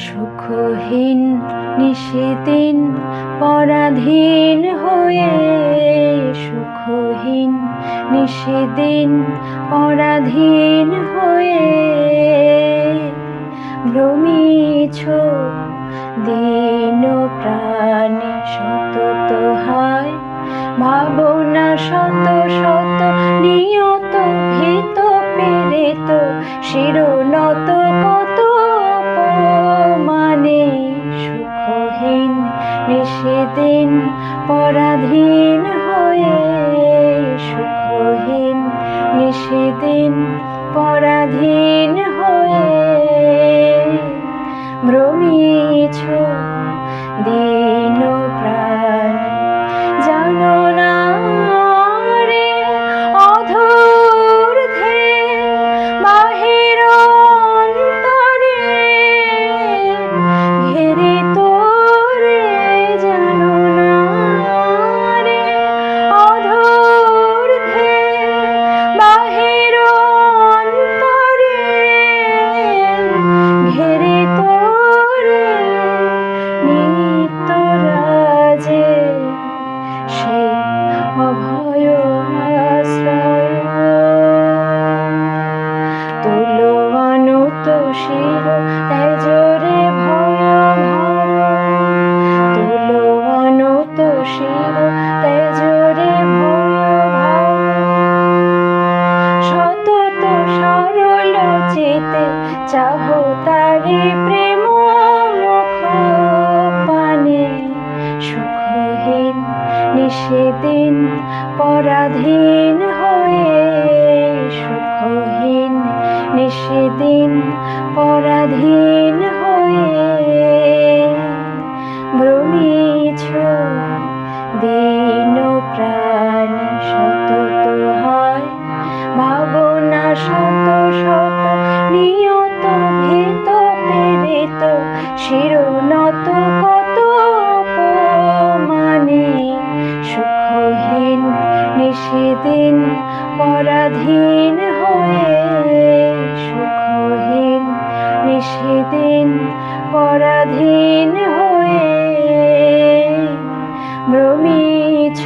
সুখহীন নিশিদিন পরাধীন হয়ে, সুখহীন নিশিদিন পরাধীন হয়ে ভ্রমিছ দিন প্রাণে সতত হায় ভাবনা শত শত নিয়ত ভীত পীড়িত শিরোনত কত মানে সুখহীন নিশিদিন পরাধীন হয়ে, সুখহীন নিশিদিন পরাধীন হয়ে ভ্রমিছ দিন প্রাণে। জানো না রে অধূর্ধ্বে বাহির অন্তরে ঘেরে তোরে, জানো না রে অধূর্ধ্বে বাহির অন্তরে ঘেরে তোরে নিত্যরাজে সেই অভয় আশ্রয়। তুলো অনুত শির তেজরে ভয় ভর, তুলো অনুত শির তেজরে ভয় ভর। সতত সরল চিতে চাহ তারি প্রেম মুখ পানে, সুখহীন নিশিদিন পরাধীন হয়ে, সুখহীন নিশিদিন পরাধীন হয়ে ভ্রমিছ দিন প্রাণে সতত হায় ভাবনা শত শত নিয়ত ভীত পীড়িত শিরোনত কত মানে সুখহীন নিশিদিন পরাধীন হয়ে, সুখহীন নিশিদিন পরাধীন হয়ে ভ্রমিছ